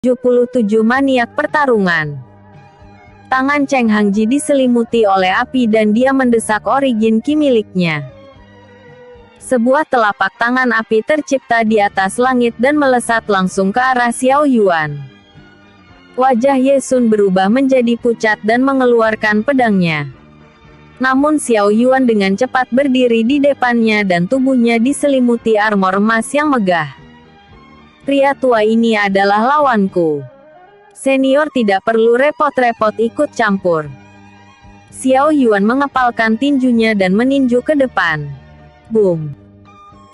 77 Maniak pertarungan. Tangan Cheng Hangji diselimuti oleh api dan dia mendesak Origin Ki miliknya. Sebuah telapak tangan api tercipta di atas langit dan melesat langsung ke arah Xiao Yuan. Wajah Ye Sun berubah menjadi pucat dan mengeluarkan pedangnya. Namun Xiao Yuan dengan cepat berdiri di depannya dan tubuhnya diselimuti armor emas yang megah. Pria tua ini adalah lawanku. Senior tidak perlu repot-repot ikut campur. Xiao Yuan mengepalkan tinjunya dan meninju ke depan. Boom!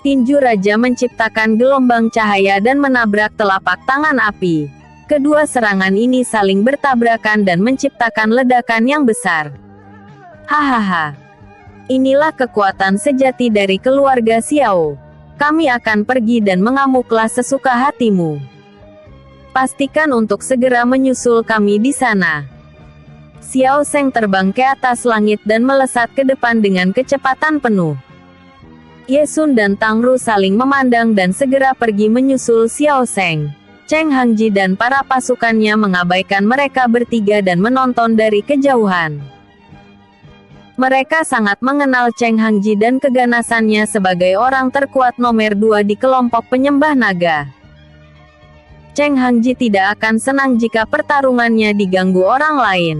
Tinju raja menciptakan gelombang cahaya dan menabrak telapak tangan api. Kedua serangan ini saling bertabrakan dan menciptakan ledakan yang besar. Hahaha. Inilah kekuatan sejati dari keluarga Xiao. Kami akan pergi dan mengamuklah sesuka hatimu. Pastikan untuk segera menyusul kami di sana. Xiao Zheng terbang ke atas langit dan melesat ke depan dengan kecepatan penuh. Ye Sun dan Tang Ru saling memandang dan segera pergi menyusul Xiao Zheng. Cheng Hangji dan para pasukannya mengabaikan mereka bertiga dan menonton dari kejauhan. Mereka sangat mengenal Cheng Hangji dan keganasannya sebagai orang terkuat nomor 2 di kelompok penyembah naga. Cheng Hangji tidak akan senang jika pertarungannya diganggu orang lain.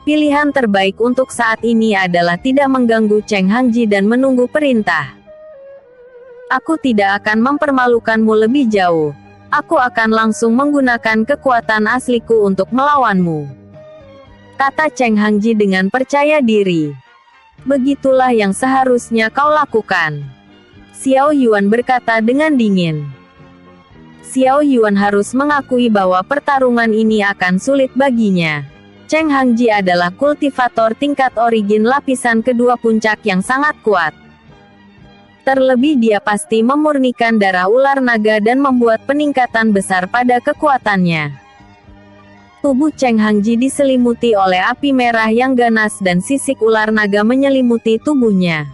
Pilihan terbaik untuk saat ini adalah tidak mengganggu Cheng Hangji dan menunggu perintah. Aku tidak akan mempermalukanmu lebih jauh. Aku akan langsung menggunakan kekuatan asliku untuk melawanmu, kata Cheng Hangji dengan percaya diri. Begitulah yang seharusnya kau lakukan. Xiao Yuan berkata dengan dingin. Xiao Yuan harus mengakui bahwa pertarungan ini akan sulit baginya. Cheng Hangji adalah kultivator tingkat origin lapisan kedua puncak yang sangat kuat. Terlebih dia pasti memurnikan darah ular naga dan membuat peningkatan besar pada kekuatannya. Tubuh Cheng Hangji diselimuti oleh api merah yang ganas dan sisik ular naga menyelimuti tubuhnya.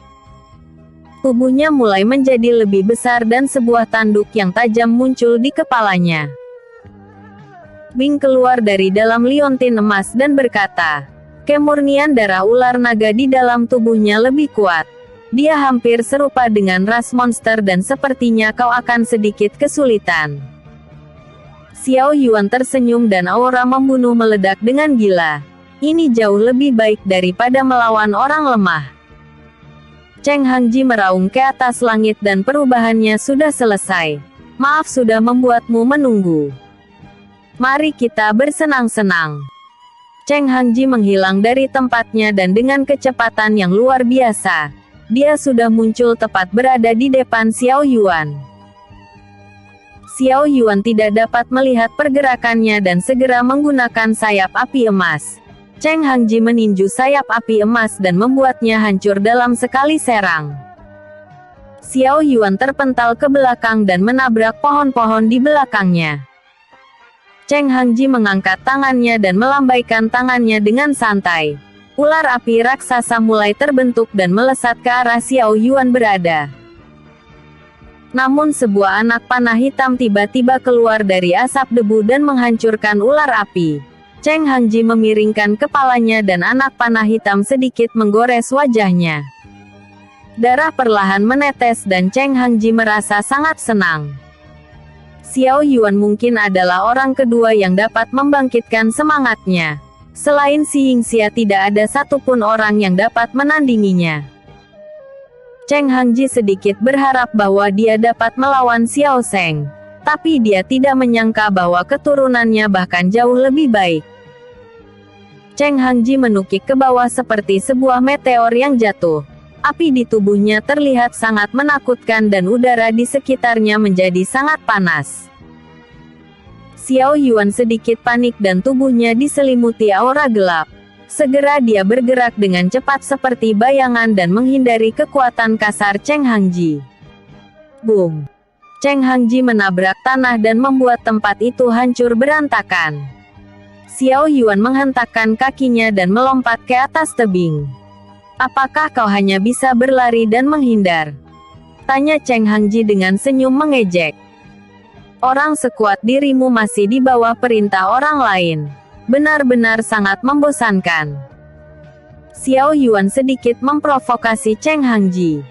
Tubuhnya mulai menjadi lebih besar dan sebuah tanduk yang tajam muncul di kepalanya. Bing keluar dari dalam liontin emas dan berkata, kemurnian darah ular naga di dalam tubuhnya lebih kuat. Dia hampir serupa dengan ras monster dan sepertinya kau akan sedikit kesulitan. Xiao Yuan tersenyum dan aura membunuh meledak dengan gila. Ini jauh lebih baik daripada melawan orang lemah. Cheng Hangji meraung ke atas langit dan perubahannya sudah selesai. Maaf sudah membuatmu menunggu. Mari kita bersenang-senang. Cheng Hangji menghilang dari tempatnya dan dengan kecepatan yang luar biasa, dia sudah muncul tepat berada di depan Xiao Yuan. Xiao Yuan tidak dapat melihat pergerakannya dan segera menggunakan sayap api emas. Cheng Hangji meninju sayap api emas dan membuatnya hancur dalam sekali serang. Xiao Yuan terpental ke belakang dan menabrak pohon-pohon di belakangnya. Cheng Hangji mengangkat tangannya dan melambaikan tangannya dengan santai. Ular api raksasa mulai terbentuk dan melesat ke arah Xiao Yuan berada. Namun sebuah anak panah hitam tiba-tiba keluar dari asap debu dan menghancurkan ular api. Cheng Hangji memiringkan kepalanya dan anak panah hitam sedikit menggores wajahnya. Darah perlahan menetes dan Cheng Hangji merasa sangat senang. Xiao Yuan mungkin adalah orang kedua yang dapat membangkitkan semangatnya. Selain Si Yingxia tidak ada satupun orang yang dapat menandinginya. Cheng Hangji sedikit berharap bahwa dia dapat melawan Xiao Zheng. Tapi dia tidak menyangka bahwa keturunannya bahkan jauh lebih baik. Cheng Hangji menukik ke bawah seperti sebuah meteor yang jatuh. Api di tubuhnya terlihat sangat menakutkan dan udara di sekitarnya menjadi sangat panas. Xiao Yuan sedikit panik dan tubuhnya diselimuti aura gelap. Segera dia bergerak dengan cepat seperti bayangan dan menghindari kekuatan kasar Cheng Hangji. Boom! Cheng Hangji menabrak tanah dan membuat tempat itu hancur berantakan. Xiao Yuan menghentakkan kakinya dan melompat ke atas tebing. Apakah kau hanya bisa berlari dan menghindar? Tanya Cheng Hangji dengan senyum mengejek. Orang sekuat dirimu masih di bawah perintah orang lain. Benar-benar sangat membosankan. Xiao Yuan sedikit memprovokasi Cheng Hangji.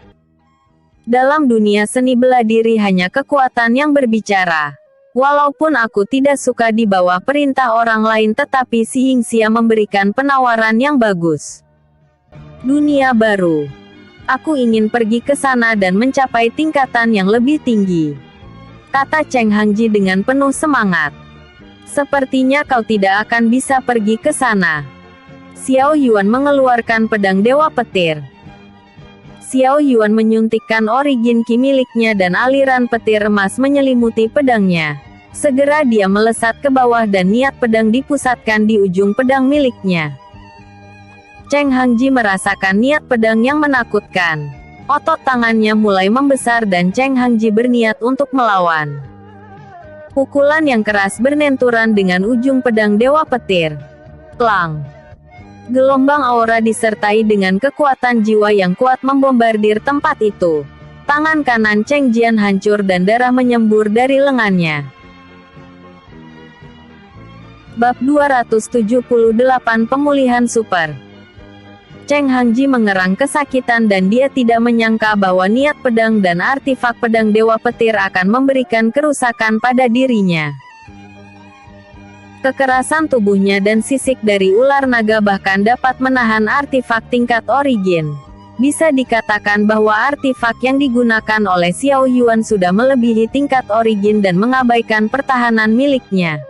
Dalam dunia seni bela diri hanya kekuatan yang berbicara. Walaupun aku tidak suka di bawah perintah orang lain, tetapi si Yingxia memberikan penawaran yang bagus. Dunia baru. Aku ingin pergi ke sana dan mencapai tingkatan yang lebih tinggi, kata Cheng Hangji dengan penuh semangat. Sepertinya kau tidak akan bisa pergi ke sana. Xiao Yuan mengeluarkan pedang Dewa Petir. Xiao Yuan menyuntikkan origin ki miliknya dan aliran petir emas menyelimuti pedangnya. Segera dia melesat ke bawah dan niat pedang dipusatkan di ujung pedang miliknya. Cheng Hangji merasakan niat pedang yang menakutkan. Otot tangannya mulai membesar dan Cheng Hangji berniat untuk melawan. Pukulan yang keras bernenturan dengan ujung pedang Dewa Petir. Klang. Gelombang aura disertai dengan kekuatan jiwa yang kuat membombardir tempat itu. Tangan kanan Cheng Jian hancur dan darah menyembur dari lengannya. Bab 278 Pemulihan Super. Cheng Hangji mengerang kesakitan dan dia tidak menyangka bahwa niat pedang dan artifak pedang Dewa Petir akan memberikan kerusakan pada dirinya. Kekerasan tubuhnya dan sisik dari ular naga bahkan dapat menahan artifak tingkat origin. Bisa dikatakan bahwa artifak yang digunakan oleh Xiao Yuan sudah melebihi tingkat origin dan mengabaikan pertahanan miliknya.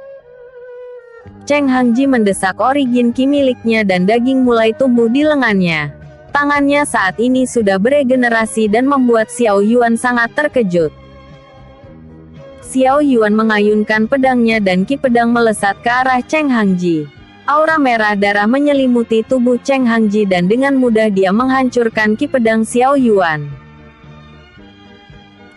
Cheng Hangji mendesak origin ki miliknya dan daging mulai tumbuh di lengannya. Tangannya saat ini sudah beregenerasi dan membuat Xiao Yuan sangat terkejut. Xiao Yuan mengayunkan pedangnya dan ki pedang melesat ke arah Cheng Hangji. Aura merah darah menyelimuti tubuh Cheng Hangji dan dengan mudah dia menghancurkan ki pedang Xiao Yuan.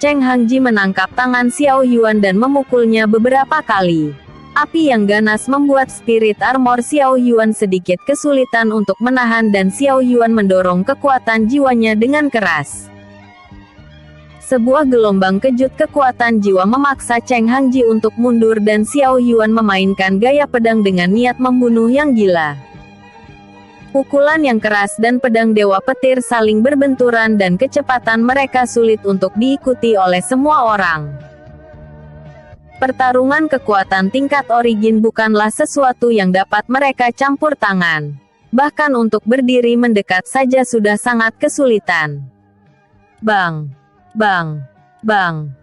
Cheng Hangji menangkap tangan Xiao Yuan dan memukulnya beberapa kali. Api yang ganas membuat spirit armor Xiao Yuan sedikit kesulitan untuk menahan dan Xiao Yuan mendorong kekuatan jiwanya dengan keras. Sebuah gelombang kejut kekuatan jiwa memaksa Cheng Hangji untuk mundur dan Xiao Yuan memainkan gaya pedang dengan niat membunuh yang gila. Pukulan yang keras dan pedang Dewa Petir saling berbenturan dan kecepatan mereka sulit untuk diikuti oleh semua orang. Pertarungan kekuatan tingkat origin bukanlah sesuatu yang dapat mereka campur tangan. Bahkan untuk berdiri mendekat saja sudah sangat kesulitan. Bang! Bang! Bang!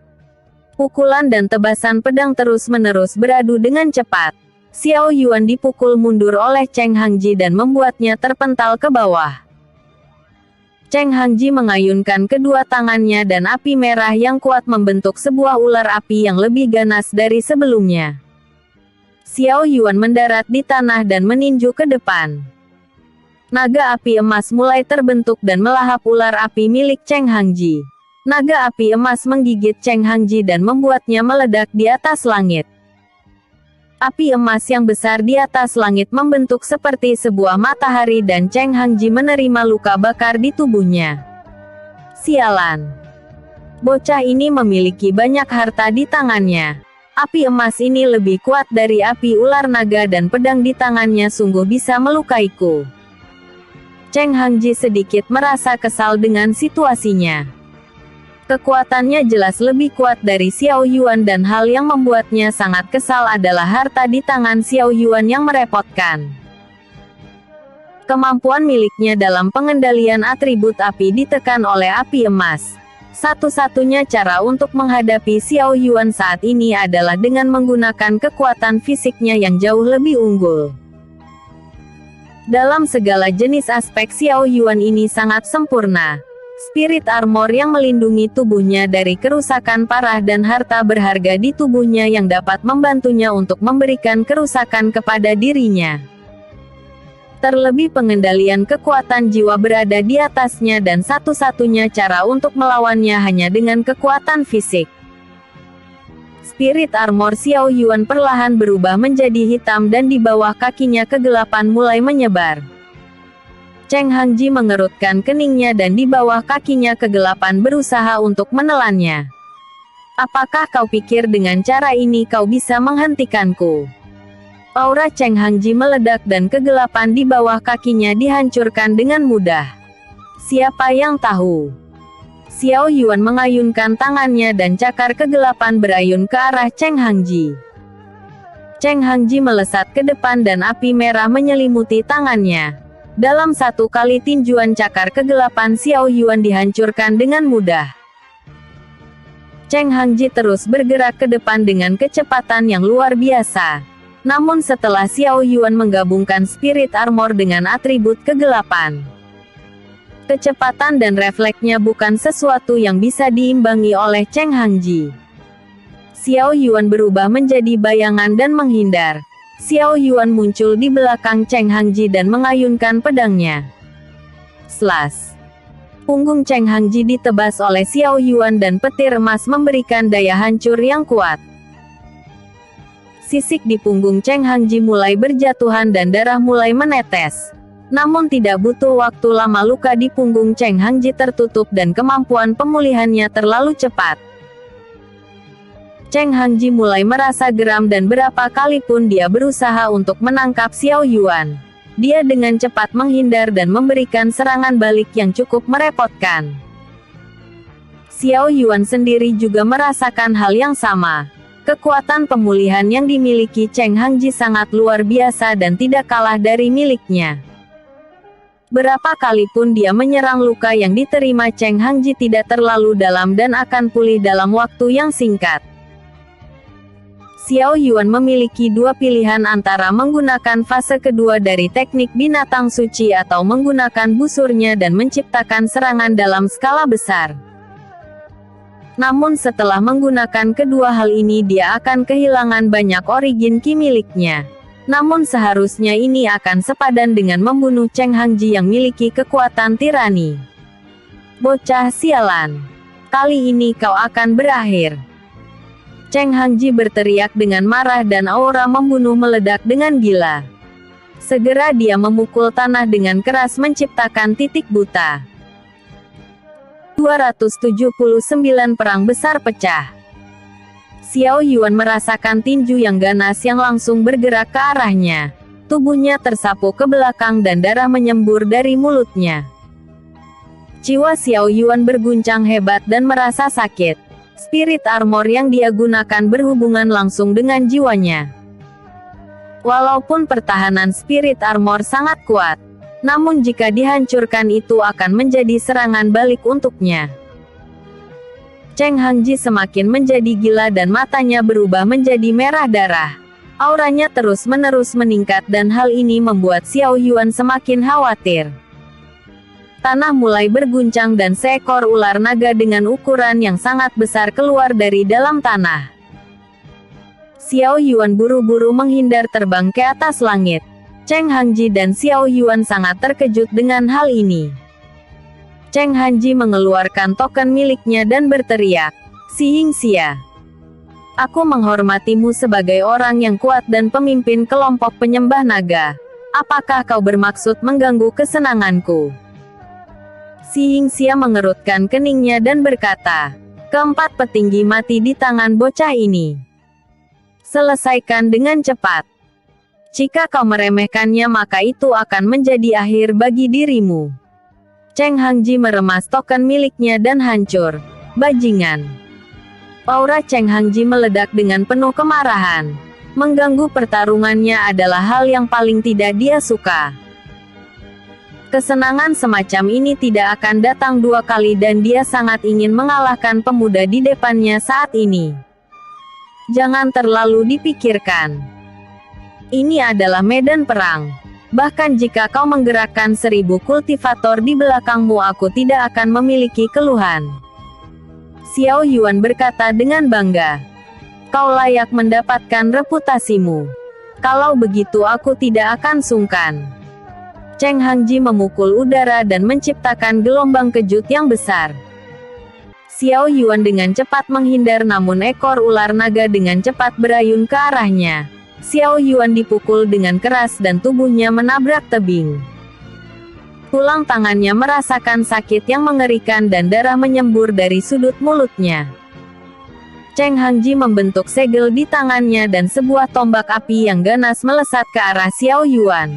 Pukulan dan tebasan pedang terus-menerus beradu dengan cepat. Xiao Yuan dipukul mundur oleh Cheng Hangji dan membuatnya terpental ke bawah. Cheng Hangji mengayunkan kedua tangannya dan api merah yang kuat membentuk sebuah ular api yang lebih ganas dari sebelumnya. Xiao Yuan mendarat di tanah dan meninju ke depan. Naga api emas mulai terbentuk dan melahap ular api milik Cheng Hangji. Naga api emas menggigit Cheng Hangji dan membuatnya meledak di atas langit. Api emas yang besar di atas langit membentuk seperti sebuah matahari dan Cheng Hangji menerima luka bakar di tubuhnya. Sialan! Bocah ini memiliki banyak harta di tangannya. Api emas ini lebih kuat dari api ular naga dan pedang di tangannya sungguh bisa melukaiku. Cheng Hangji sedikit merasa kesal dengan situasinya. Kekuatannya jelas lebih kuat dari Xiao Yuan dan hal yang membuatnya sangat kesal adalah harta di tangan Xiao Yuan yang merepotkan. Kemampuan miliknya dalam pengendalian atribut api ditekan oleh api emas. Satu-satunya cara untuk menghadapi Xiao Yuan saat ini adalah dengan menggunakan kekuatan fisiknya yang jauh lebih unggul. Dalam segala jenis aspek Xiao Yuan ini sangat sempurna. Spirit armor yang melindungi tubuhnya dari kerusakan parah dan harta berharga di tubuhnya yang dapat membantunya untuk memberikan kerusakan kepada dirinya. Terlebih pengendalian kekuatan jiwa berada di atasnya dan satu-satunya cara untuk melawannya hanya dengan kekuatan fisik. Spirit armor Xiao Yuan perlahan berubah menjadi hitam dan di bawah kakinya kegelapan mulai menyebar. Cheng Hangji mengerutkan keningnya dan di bawah kakinya kegelapan berusaha untuk menelannya. Apakah kau pikir dengan cara ini kau bisa menghentikanku? Aura Cheng Hangji meledak dan kegelapan di bawah kakinya dihancurkan dengan mudah. Siapa yang tahu? Xiao Yuan mengayunkan tangannya dan cakar kegelapan berayun ke arah Cheng Hangji. Cheng Hangji melesat ke depan dan api merah menyelimuti tangannya. Dalam satu kali tinjuan cakar kegelapan Xiao Yuan dihancurkan dengan mudah. Cheng Hangji terus bergerak ke depan dengan kecepatan yang luar biasa. Namun setelah Xiao Yuan menggabungkan Spirit Armor dengan atribut kegelapan, kecepatan dan refleksnya bukan sesuatu yang bisa diimbangi oleh Cheng Hangji. Xiao Yuan berubah menjadi bayangan dan menghindar. Xiao Yuan muncul di belakang Cheng Hangji dan mengayunkan pedangnya. Slash. Punggung Cheng Hangji ditebas oleh Xiao Yuan dan petir emas memberikan daya hancur yang kuat. Sisik di punggung Cheng Hangji mulai berjatuhan dan darah mulai menetes. Namun tidak butuh waktu lama luka di punggung Cheng Hangji tertutup dan kemampuan pemulihannya terlalu cepat. Cheng Hangji mulai merasa geram dan berapa kali pun dia berusaha untuk menangkap Xiao Yuan. Dia dengan cepat menghindar dan memberikan serangan balik yang cukup merepotkan. Xiao Yuan sendiri juga merasakan hal yang sama. Kekuatan pemulihan yang dimiliki Cheng Hangji sangat luar biasa dan tidak kalah dari miliknya. Berapa kali pun dia menyerang, luka yang diterima Cheng Hangji tidak terlalu dalam dan akan pulih dalam waktu yang singkat. Xiao Yuan memiliki dua pilihan antara menggunakan fase kedua dari teknik binatang suci atau menggunakan busurnya dan menciptakan serangan dalam skala besar. Namun setelah menggunakan kedua hal ini dia akan kehilangan banyak origin ki miliknya. Namun seharusnya ini akan sepadan dengan membunuh Cheng Hangji yang memiliki kekuatan tirani. Bocah sialan. Kali ini kau akan berakhir. Cheng Hangji berteriak dengan marah dan aura membunuh meledak dengan gila. Segera dia memukul tanah dengan keras menciptakan titik buta. 279 perang besar pecah. Xiao Yuan merasakan tinju yang ganas yang langsung bergerak ke arahnya. Tubuhnya tersapu ke belakang dan darah menyembur dari mulutnya. Jiwa Xiao Yuan berguncang hebat dan merasa sakit. Spirit Armor yang dia gunakan berhubungan langsung dengan jiwanya. Walaupun pertahanan Spirit Armor sangat kuat, namun jika dihancurkan itu akan menjadi serangan balik untuknya. Cheng Hangji semakin menjadi gila dan matanya berubah menjadi merah darah. Auranya terus-menerus meningkat dan hal ini membuat Xiao Yuan semakin khawatir. Tanah mulai berguncang dan seekor ular naga dengan ukuran yang sangat besar keluar dari dalam tanah. Xiao Yuan buru-buru menghindar terbang ke atas langit. Cheng Hangji dan Xiao Yuan sangat terkejut dengan hal ini. Cheng Hangji mengeluarkan token miliknya dan berteriak, "Si Yingxia, aku menghormatimu sebagai orang yang kuat dan pemimpin kelompok penyembah naga. Apakah kau bermaksud mengganggu kesenanganku?" Si Yingxia mengerutkan keningnya dan berkata, "Keempat petinggi mati di tangan bocah ini. Selesaikan dengan cepat. Jika kau meremehkannya maka itu akan menjadi akhir bagi dirimu." Cheng Hangji meremas token miliknya dan hancur. Bajingan. Aura Cheng Hangji meledak dengan penuh kemarahan. Mengganggu pertarungannya adalah hal yang paling tidak dia suka. Kesenangan semacam ini tidak akan datang dua kali dan dia sangat ingin mengalahkan pemuda di depannya saat ini. Jangan terlalu dipikirkan. Ini adalah medan perang. Bahkan jika kau menggerakkan 1000 kultivator di belakangmu aku tidak akan memiliki keluhan. Xiao Yuan berkata dengan bangga. Kau layak mendapatkan reputasimu. Kalau begitu aku tidak akan sungkan. Cheng Hangji memukul udara dan menciptakan gelombang kejut yang besar. Xiao Yuan dengan cepat menghindar namun ekor ular naga dengan cepat berayun ke arahnya. Xiao Yuan dipukul dengan keras dan tubuhnya menabrak tebing. Tulang tangannya merasakan sakit yang mengerikan dan darah menyembur dari sudut mulutnya. Cheng Hangji membentuk segel di tangannya dan sebuah tombak api yang ganas melesat ke arah Xiao Yuan.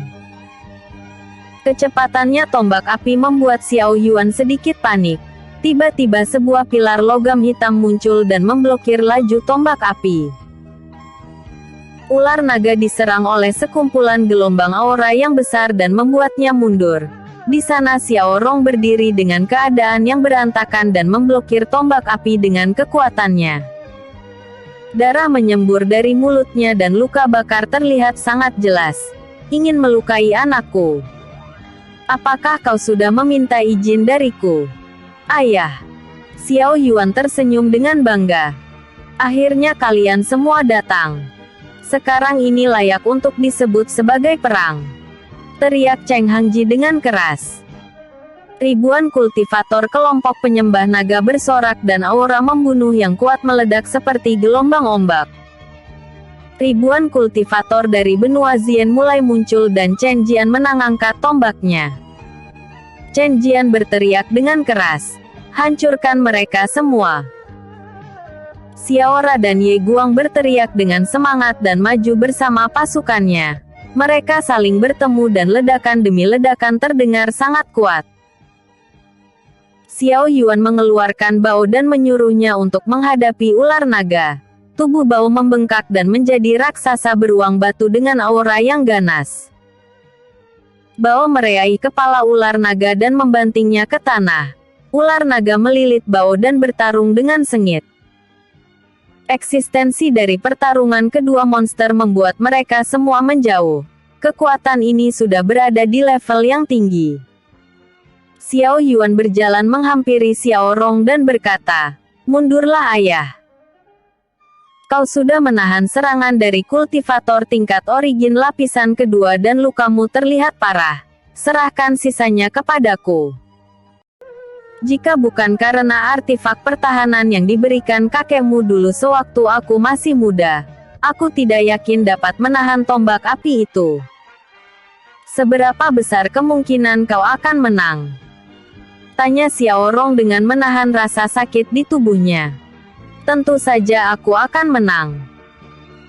Kecepatannya tombak api membuat Xiao Yuan sedikit panik. Tiba-tiba sebuah pilar logam hitam muncul dan memblokir laju tombak api. Ular naga diserang oleh sekumpulan gelombang aura yang besar dan membuatnya mundur. Di sana Xiao Rong berdiri dengan keadaan yang berantakan dan memblokir tombak api dengan kekuatannya. Darah menyembur dari mulutnya dan luka bakar terlihat sangat jelas. Ingin melukai anakku? Apakah kau sudah meminta izin dariku? Ayah. Xiao Yuan tersenyum dengan bangga. Akhirnya kalian semua datang. Sekarang ini layak untuk disebut sebagai perang. Teriak Cheng Hangji dengan keras. Ribuan kultivator kelompok penyembah naga bersorak dan aura membunuh yang kuat meledak seperti gelombang ombak. Ribuan kultivator dari benua Zien mulai muncul dan Chen Jian menangangkat tombaknya. Chen Jian berteriak dengan keras. Hancurkan mereka semua. Xiaora dan Ye Guang berteriak dengan semangat dan maju bersama pasukannya. Mereka saling bertemu dan ledakan demi ledakan terdengar sangat kuat. Xiao Yuan mengeluarkan bau dan menyuruhnya untuk menghadapi ular naga. Tubuh bau membengkak dan menjadi raksasa beruang batu dengan aura yang ganas. Bau meraih kepala ular naga dan membantingnya ke tanah. Ular naga melilit bau dan bertarung dengan sengit. Eksistensi dari pertarungan kedua monster membuat mereka semua menjauh. Kekuatan ini sudah berada di level yang tinggi. Xiao Yuan berjalan menghampiri Xiao Rong dan berkata, "Mundurlah ayah. Kau sudah menahan serangan dari kultivator tingkat origin lapisan kedua dan lukamu terlihat parah. Serahkan sisanya kepadaku." Jika bukan karena artefak pertahanan yang diberikan kakekmu dulu sewaktu aku masih muda, aku tidak yakin dapat menahan tombak api itu. Seberapa besar kemungkinan kau akan menang? Tanya Xiao Rong dengan menahan rasa sakit di tubuhnya. Tentu saja aku akan menang.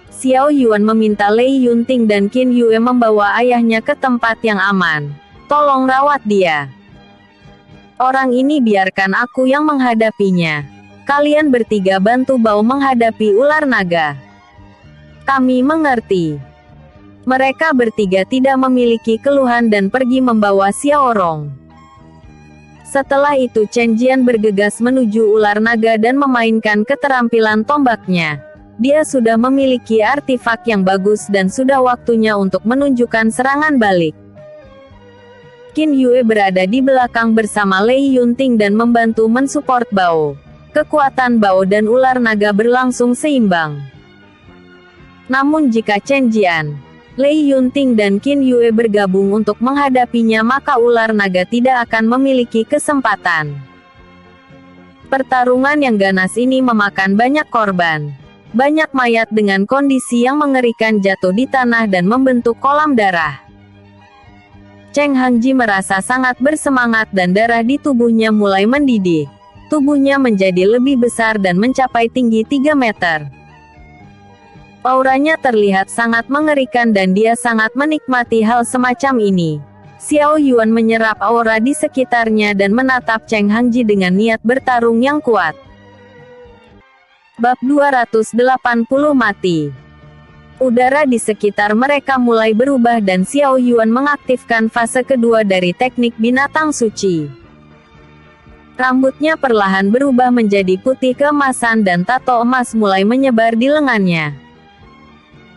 Xiao Yuan meminta Lei Yunting dan Qin Yue membawa ayahnya ke tempat yang aman. Tolong rawat dia. Orang ini biarkan aku yang menghadapinya. Kalian bertiga bantu Bao menghadapi ular naga. Kami mengerti. Mereka bertiga tidak memiliki keluhan dan pergi membawa Xiao Rong. Setelah itu Chen Jian bergegas menuju ular naga dan memainkan keterampilan tombaknya. Dia sudah memiliki artefak yang bagus dan sudah waktunya untuk menunjukkan serangan balik. Qin Yue berada di belakang bersama Lei Yunting dan membantu mensupport Bao. Kekuatan Bao dan ular naga berlangsung seimbang. Namun jika Chen Jian, Lei Yunting dan Qin Yue bergabung untuk menghadapinya maka ular naga tidak akan memiliki kesempatan. Pertarungan yang ganas ini memakan banyak korban. Banyak mayat dengan kondisi yang mengerikan jatuh di tanah dan membentuk kolam darah. Cheng Hangji merasa sangat bersemangat dan darah di tubuhnya mulai mendidih. Tubuhnya menjadi lebih besar dan mencapai tinggi 3 meter. Auranya terlihat sangat mengerikan dan dia sangat menikmati hal semacam ini. Xiao Yuan menyerap aura di sekitarnya dan menatap Cheng Hangji dengan niat bertarung yang kuat. Bab 280 mati. Udara di sekitar mereka mulai berubah dan Xiao Yuan mengaktifkan fase kedua dari teknik binatang suci. Rambutnya perlahan berubah menjadi putih keemasan dan tato emas mulai menyebar di lengannya.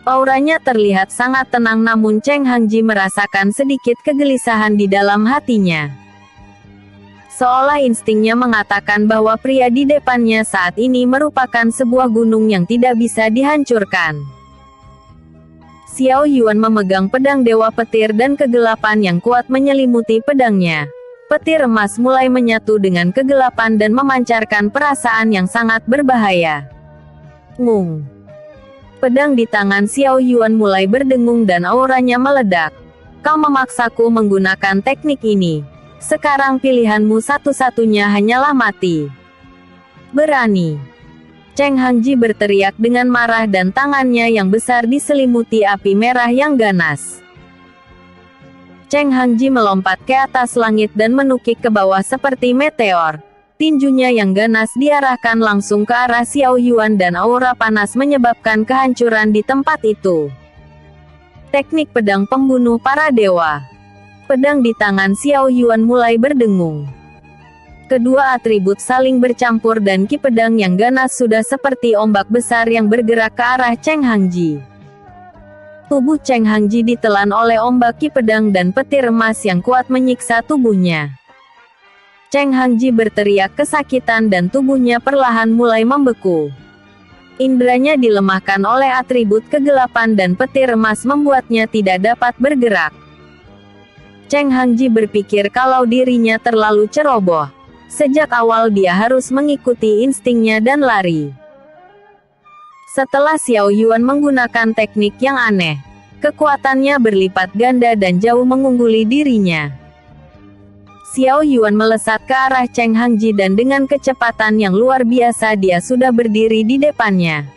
Auranya terlihat sangat tenang namun Cheng Hangji merasakan sedikit kegelisahan di dalam hatinya. Seolah instingnya mengatakan bahwa pria di depannya saat ini merupakan sebuah gunung yang tidak bisa dihancurkan. Xiao Yuan memegang pedang Dewa Petir dan kegelapan yang kuat menyelimuti pedangnya. Petir emas mulai menyatu dengan kegelapan dan memancarkan perasaan yang sangat berbahaya. Ngung. Pedang di tangan Xiao Yuan mulai berdengung dan auranya meledak. Kau memaksaku menggunakan teknik ini. Sekarang pilihanmu satu-satunya hanyalah mati. Berani. Cheng Hangji berteriak dengan marah dan tangannya yang besar diselimuti api merah yang ganas. Cheng Hangji melompat ke atas langit dan menukik ke bawah seperti meteor. Tinjunya yang ganas diarahkan langsung ke arah Xiao Yuan dan aura panas menyebabkan kehancuran di tempat itu. Teknik pedang pembunuh para dewa. Pedang di tangan Xiao Yuan mulai berdengung. Kedua atribut saling bercampur dan ki pedang yang ganas sudah seperti ombak besar yang bergerak ke arah Cheng Hangji. Tubuh Cheng Hangji ditelan oleh ombak ki pedang dan petir emas yang kuat menyiksa tubuhnya. Cheng Hangji berteriak kesakitan dan tubuhnya perlahan mulai membeku. Indranya dilemahkan oleh atribut kegelapan dan petir emas membuatnya tidak dapat bergerak. Cheng Hangji berpikir kalau dirinya terlalu ceroboh. Sejak awal dia harus mengikuti instingnya dan lari. Setelah Xiao Yuan menggunakan teknik yang aneh, kekuatannya berlipat ganda dan jauh mengungguli dirinya. Xiao Yuan melesat ke arah Cheng Hangji dan dengan kecepatan yang luar biasa dia sudah berdiri di depannya.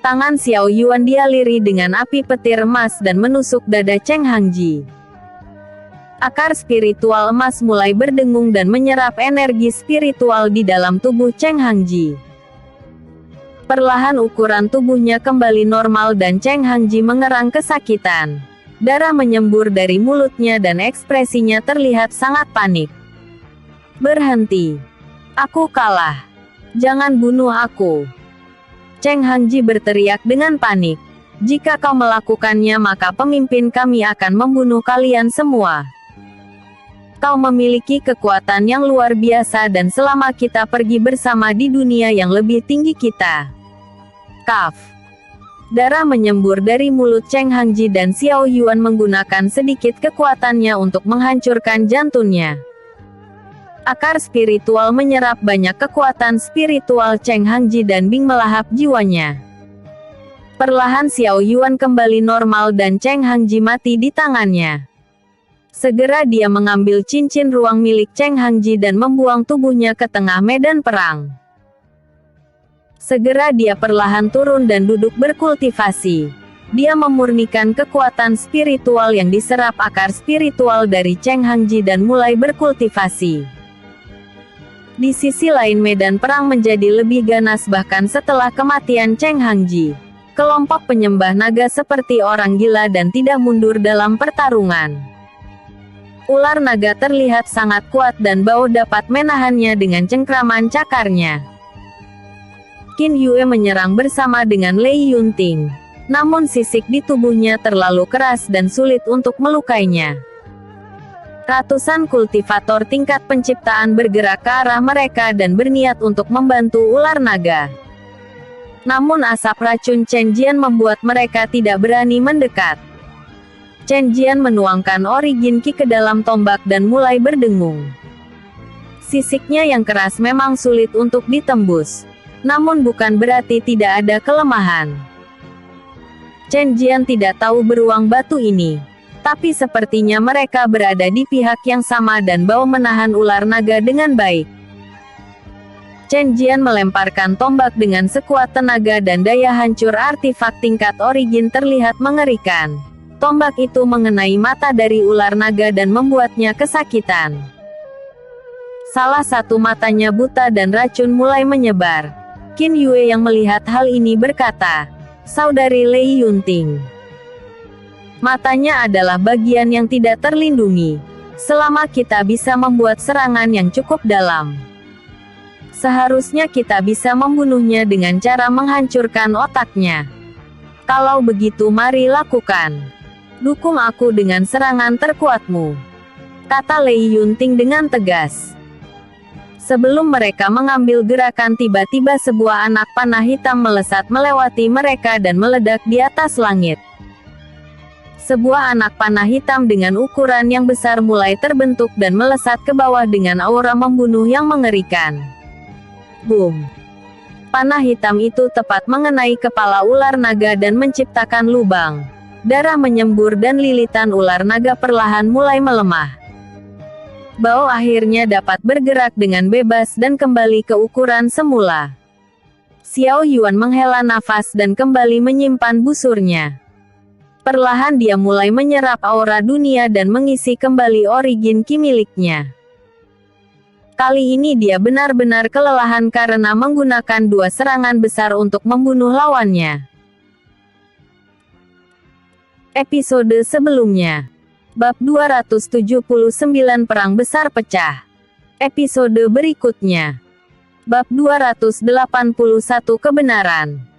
Tangan Xiao Yuan dialiri dengan api petir emas dan menusuk dada Cheng Hangji. Akar spiritual emas mulai berdengung dan menyerap energi spiritual di dalam tubuh Cheng Hangji. Perlahan ukuran tubuhnya kembali normal dan Cheng Hangji mengerang kesakitan. Darah menyembur dari mulutnya dan ekspresinya terlihat sangat panik. "Berhenti. Aku kalah. Jangan bunuh aku." Cheng Hangji berteriak dengan panik. "Jika kau melakukannya maka pemimpin kami akan membunuh kalian semua. Kau memiliki kekuatan yang luar biasa dan selama kita pergi bersama di dunia yang lebih tinggi kita." Kaf. Darah menyembur dari mulut Cheng Hangji dan Xiao Yuan menggunakan sedikit kekuatannya untuk menghancurkan jantungnya. Akar spiritual menyerap banyak kekuatan spiritual Cheng Hangji dan Bing melahap jiwanya. Perlahan Xiao Yuan kembali normal dan Cheng Hangji mati di tangannya. Segera dia mengambil cincin ruang milik Cheng Hangji dan membuang tubuhnya ke tengah medan perang. Segera dia perlahan turun dan duduk berkultivasi. Dia memurnikan kekuatan spiritual yang diserap akar spiritual dari Cheng Hangji dan mulai berkultivasi. Di sisi lain medan perang menjadi lebih ganas bahkan setelah kematian Cheng Hangji. Kelompok penyembah naga seperti orang gila dan tidak mundur dalam pertarungan. Ular naga terlihat sangat kuat dan Bao dapat menahannya dengan cengkraman cakarnya. Qin Yue menyerang bersama dengan Lei Yunting. Namun sisik di tubuhnya terlalu keras dan sulit untuk melukainya. Ratusan kultivator tingkat penciptaan bergerak ke arah mereka dan berniat untuk membantu ular naga. Namun asap racun Chen Jian membuat mereka tidak berani mendekat. Chen Jian menuangkan origin Qi ke dalam tombak dan mulai berdengung. Sisiknya yang keras memang sulit untuk ditembus. Namun bukan berarti tidak ada kelemahan. Chen Jian tidak tahu beruang batu ini. Tapi sepertinya mereka berada di pihak yang sama dan Bao menahan ular naga dengan baik. Chen Jian melemparkan tombak dengan sekuat tenaga dan daya hancur artifak tingkat origin terlihat mengerikan. Tombak itu mengenai mata dari ular naga dan membuatnya kesakitan. Salah satu matanya buta dan racun mulai menyebar. Qin Yue yang melihat hal ini berkata, "Saudari Lei Yunting. Matanya adalah bagian yang tidak terlindungi. Selama kita bisa membuat serangan yang cukup dalam, seharusnya kita bisa membunuhnya dengan cara menghancurkan otaknya. Kalau begitu mari lakukan. Dukung aku dengan serangan terkuatmu," kata Lei Yunting dengan tegas. Sebelum mereka mengambil gerakan tiba-tiba sebuah anak panah hitam melesat melewati mereka dan meledak di atas langit. Sebuah anak panah hitam dengan ukuran yang besar mulai terbentuk dan melesat ke bawah dengan aura membunuh yang mengerikan. Boom! Panah hitam itu tepat mengenai kepala ular naga dan menciptakan lubang. Darah menyembur dan lilitan ular naga perlahan mulai melemah. Bao akhirnya dapat bergerak dengan bebas dan kembali ke ukuran semula. Xiao Yuan menghela nafas dan kembali menyimpan busurnya. Perlahan dia mulai menyerap aura dunia dan mengisi kembali origin ki miliknya. Kali ini dia benar-benar kelelahan karena menggunakan 2 serangan besar untuk membunuh lawannya. Episode sebelumnya. Bab 279 Perang Besar Pecah. Episode berikutnya. Bab 281 Kebenaran.